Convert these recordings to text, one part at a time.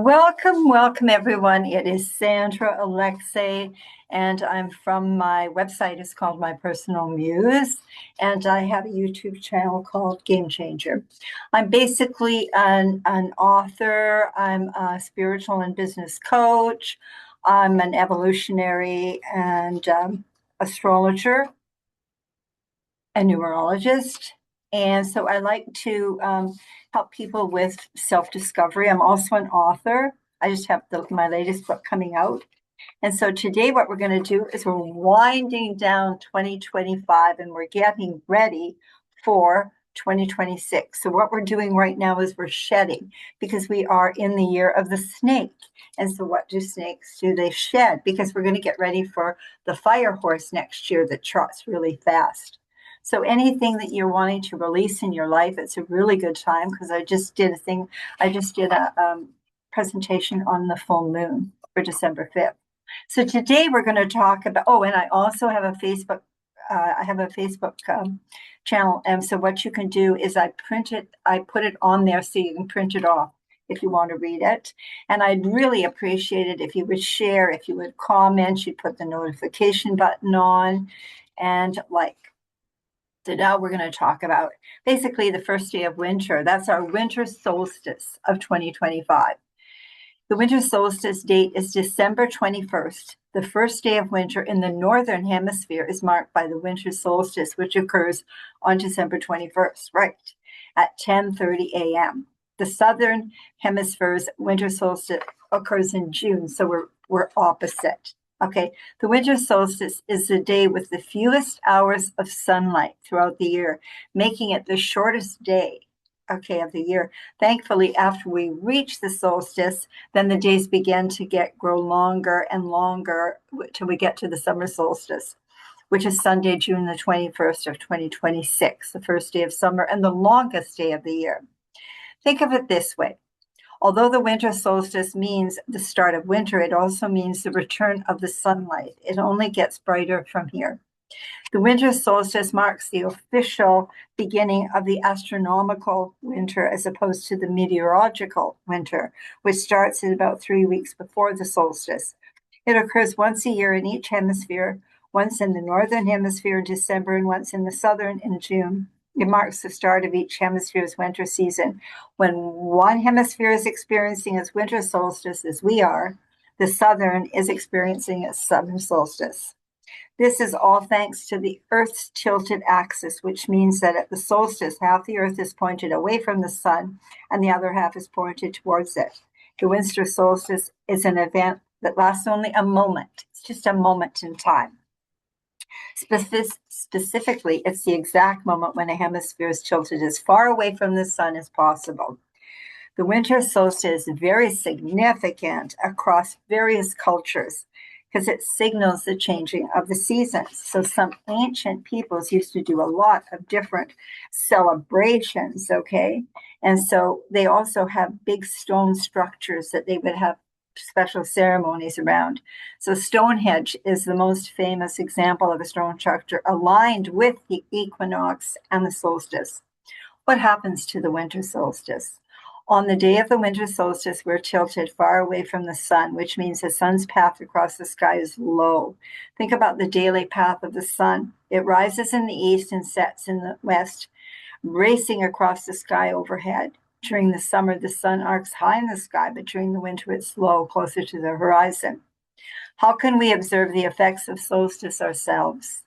Welcome everyone. It is Sandra Alexei, and I'm from my website. It's called My Personal Muse, and I have a YouTube channel called Game Changer. I'm basically an author. I'm a spiritual and business coach. I'm an evolutionary and astrologer, a numerologist. And so I like to help people with self-discovery. I'm also an author. I just have my latest book coming out. And so today what we're going to do is we're winding down 2025 and we're getting ready for 2026. So what we're doing right now is we're shedding, because we are in the year of the snake. And so what do snakes do? They shed, because we're going to get ready for the fire horse next year that trots really fast. So anything that you're wanting to release in your life, it's a really good time, because I just did a presentation on the full moon for December 5th. So today we're going to talk about, and I also have a Facebook, channel. And so what you can do is I put it on there so you can print it off if you want to read it. And I'd really appreciate it if you would share, if you would comment, you'd put the notification button on and like. So now we're going to talk about basically the first day of winter. That's our winter solstice of 2025. The winter solstice date is December 21st. The first day of winter in the northern hemisphere is marked by the winter solstice, which occurs on December 21st, right, at 10:30 a.m. The southern hemisphere's winter solstice occurs in June, so we're opposite. Okay, the winter solstice is the day with the fewest hours of sunlight throughout the year, making it the shortest day, of the year. Thankfully, after we reach the solstice, then the days begin to grow longer and longer till we get to the summer solstice, which is Sunday, June the 21st of 2026, the first day of summer and the longest day of the year. Think of it this way. Although the winter solstice means the start of winter, it also means the return of the sunlight. It only gets brighter from here. The winter solstice marks the official beginning of the astronomical winter as opposed to the meteorological winter, which starts in about 3 weeks before the solstice. It occurs once a year in each hemisphere, once in the northern hemisphere in December and once in the southern in June. It marks the start of each hemisphere's winter season. When one hemisphere is experiencing its winter solstice, as we are, the southern is experiencing its southern solstice. This is all thanks to the Earth's tilted axis, which means that at the solstice, half the Earth is pointed away from the sun and the other half is pointed towards it. The winter solstice is an event that lasts only a moment. It's just a moment in time. Specifically, it's the exact moment when a hemisphere is tilted as far away from the sun as possible. The winter solstice is very significant across various cultures because it signals the changing of the seasons. So some ancient peoples used to do a lot of different celebrations, okay? And so they also have big stone structures that they would have special ceremonies around. So Stonehenge is the most famous example of a stone structure aligned with the equinox and the solstice. What happens to the winter solstice? On the day of the winter solstice, we're tilted far away from the sun, which means the sun's path across the sky is low. Think about the daily path of the sun. It rises in the east and sets in the west, racing across the sky overhead. During the summer, the sun arcs high in the sky, but during the winter, it's low, closer to the horizon. How can we observe the effects of solstice ourselves?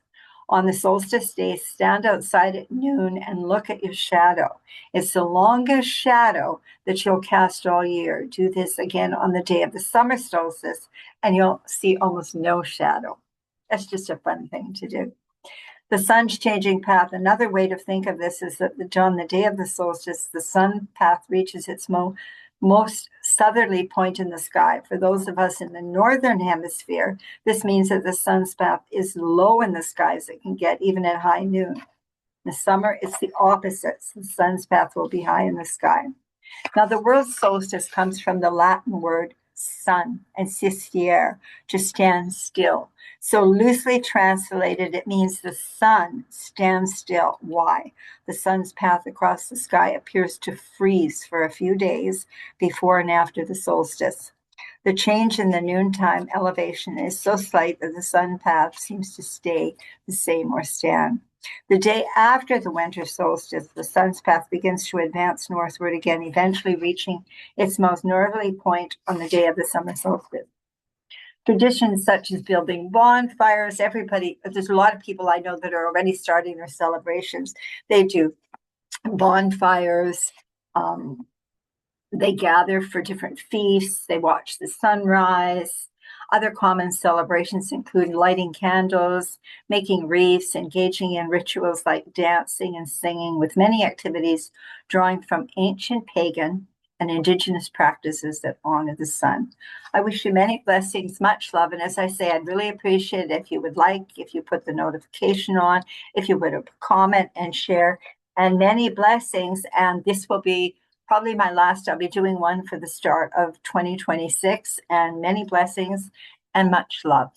On the solstice day, stand outside at noon and look at your shadow. It's the longest shadow that you'll cast all year. Do this again on the day of the summer solstice, and you'll see almost no shadow. That's just a fun thing to do. The sun's changing path. Another way to think of this is that on the day of the solstice, the sun path reaches its most southerly point in the sky. For those of us in the northern hemisphere, this means that the sun's path is low in the sky as it can get, even at high noon. In the summer, it's the opposite. So the sun's path will be high in the sky. Now, the word solstice comes from the Latin word sun, and sistiere, to stand still. So loosely translated, it means the sun stands still. Why? The sun's path across the sky appears to freeze for a few days before and after the solstice. The change in the noontime elevation is so slight that the sun path seems to stay the same or stand. The day after the winter solstice, the sun's path begins to advance northward again, eventually reaching its most northerly point on the day of the summer solstice. Traditions such as building bonfires, there's a lot of people I know that are already starting their celebrations. They do bonfires. They gather for different feasts. They watch the sunrise. Other common celebrations include lighting candles, making wreaths, engaging in rituals like dancing and singing, with many activities drawing from ancient pagan and indigenous practices that honor the sun. I wish you many blessings, much love. And as I say, I'd really appreciate it if you put the notification on, if you would comment and share, and many blessings. And this will be probably my last. I'll be doing one for the start of 2026, and many blessings and much love.